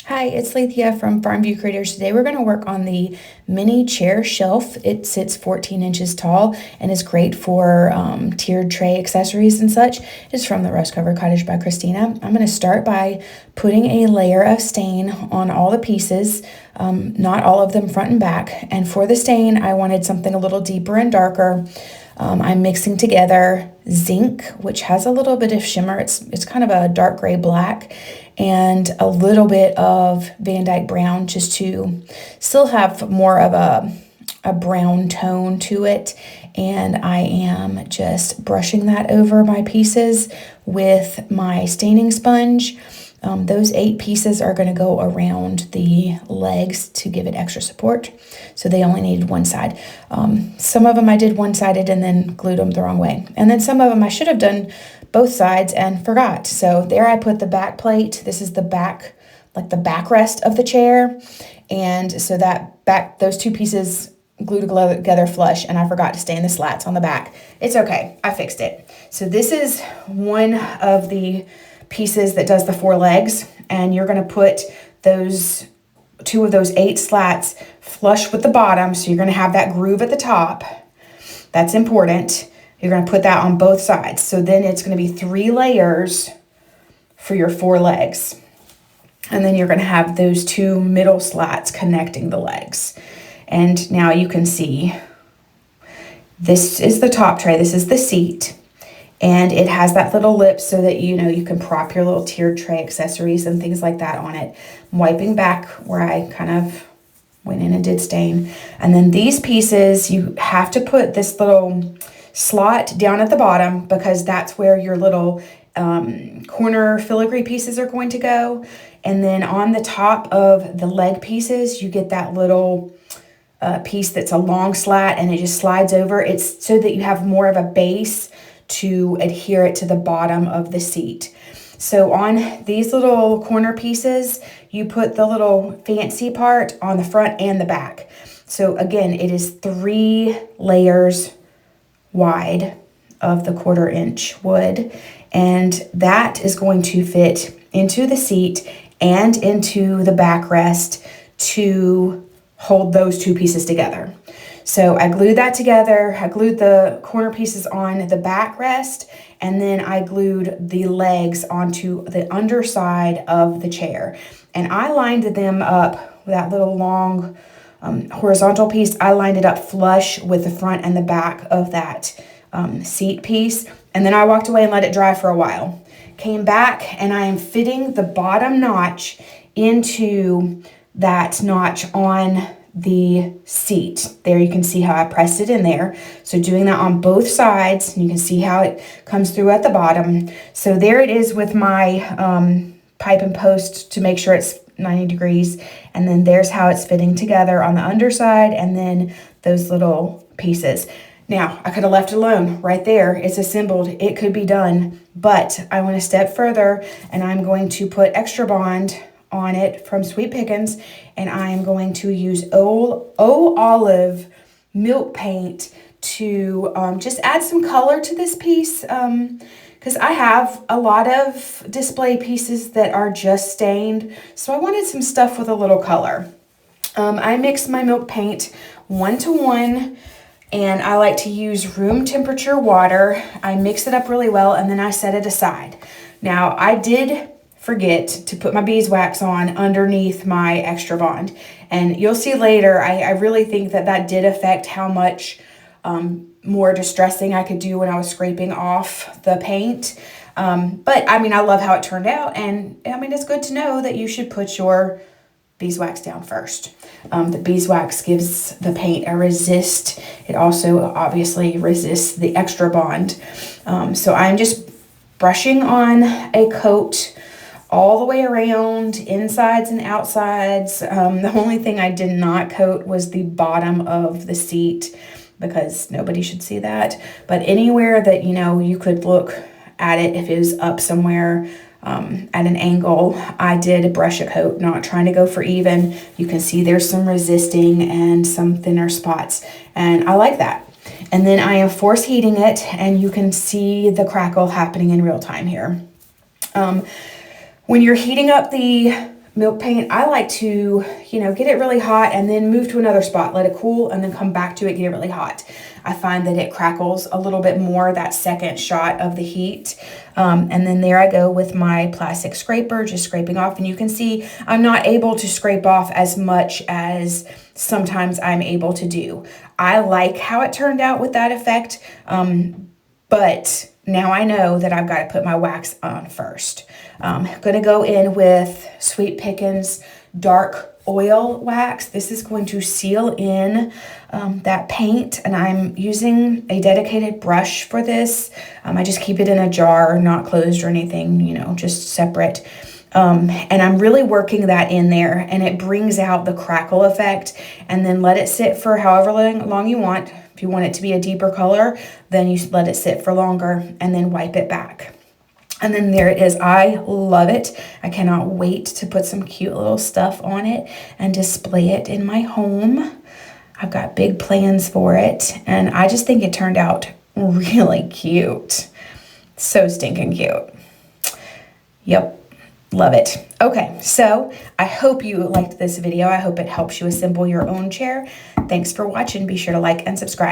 Hi, it's Leithia from Farm View Creators. Today we're going to work on the mini chair shelf. It sits 14 inches tall and is great for tiered tray accessories and such. It's from the Rust Covered Cottage by Christina. I'm going to start by putting a layer of stain on all the pieces, not all of them front and back. And for the stain, I wanted something a little deeper and darker. I'm mixing together Zinc, which has a little bit of shimmer. It's kind of a dark gray black, and a little bit of Van Dyke brown, just to still have more of a brown tone to it. And I am just brushing that over my pieces with my staining sponge. Those 8 pieces are going to go around the legs to give it extra support. So they only needed one side. Some of them I did one-sided and then glued them the wrong way. And then some of them I should have done both sides and forgot. So there I put the back plate. This is the back, like the backrest of the chair. And so those 2 pieces glued together flush, and I forgot to stain the slats on the back. It's okay, I fixed it. So this is one of the pieces that does the 4 legs, and you're going to put those 2 of those 8 slats flush with the bottom, so you're going to have that groove at the top. That's important. You're going to put that on both sides, so then it's going to be 3 layers for your 4 legs, and then you're going to have those 2 middle slats connecting the legs. And now you can see this is the top tray, this is the seat. And it has that little lip so that you can prop your little tiered tray accessories and things like that on it. I'm wiping back where I kind of went in and did stain. And then these pieces, you have to put this little slot down at the bottom, because that's where your little corner filigree pieces are going to go. And then on the top of the leg pieces, you get that little piece that's a long slat, and it just slides over. It's so that you have more of a base to adhere it to the bottom of the seat. So on these little corner pieces, you put the little fancy part on the front and the back. So again, it is 3 layers wide of the 1/4 inch wood, and that is going to fit into the seat and into the backrest to hold those 2 pieces together. So I glued that together. I glued the corner pieces on the backrest, and then I glued the legs onto the underside of the chair. And I lined them up with that little long horizontal piece. I lined it up flush with the front and the back of that seat piece. And then I walked away and let it dry for a while. Came back, and I am fitting the bottom notch into that notch on the seat. There you can see how I pressed it in there. So doing that on both sides, and you can see how it comes through at the bottom. So there it is with my pipe and post to make sure it's 90 degrees. And then there's how it's fitting together on the underside, and then those little pieces. Now, I could have left it alone right there. It's assembled. It could be done, but I went a step further, and I'm going to put Extra Bond on it from Sweet Pickins, and I am going to use olive milk paint to just add some color to this piece, because I have a lot of display pieces that are just stained, so I wanted some stuff with a little color. I mixed my milk paint 1-to-1, and I like to use room temperature water. I mix it up really well, and then I set it aside. Now, I did forget to put my beeswax on underneath my Extra Bond, and you'll see later, I really think that did affect how much more distressing I could do when I was scraping off the paint. But I mean, I love how it turned out, and I mean, it's good to know that you should put your beeswax down first. The beeswax gives the paint a resist. It also obviously resists the Extra Bond. So I'm just brushing on a coat all the way around, insides and outsides. The only thing I did not coat was the bottom of the seat, because nobody should see that. But anywhere that, you could look at it, if it was up somewhere at an angle, I did brush a coat, not trying to go for even. You can see there's some resisting and some thinner spots, and I like that. And then I am force heating it, and you can see the crackle happening in real time here. When you're heating up the milk paint, I like to, you know, get it really hot and then move to another spot, let it cool, and then come back to it, get it really hot. I find that it crackles a little bit more that second shot of the heat. And then there I go with my plastic scraper, just scraping off. And you can see I'm not able to scrape off as much as sometimes I'm able to do. I like how it turned out with that effect, but now I know that I've got to put my wax on first. I'm gonna go in with Sweet Pickins dark oil wax. This is going to seal in that paint, and I'm using a dedicated brush for this. I just keep it in a jar, not closed or anything, you know, just separate. And I'm really working that in there, and it brings out the crackle effect. And then let it sit for however long you want. If you want it to be a deeper color, then you let it sit for longer and then wipe it back. And then there it is. I love it. I cannot wait to put some cute little stuff on it and display it in my home. I've got big plans for it, and I just think it turned out really cute. So stinking cute. Yep. Love it. Okay, so I hope you liked this video. I hope it helps you assemble your own chair. Thanks for watching. Be sure to like and subscribe.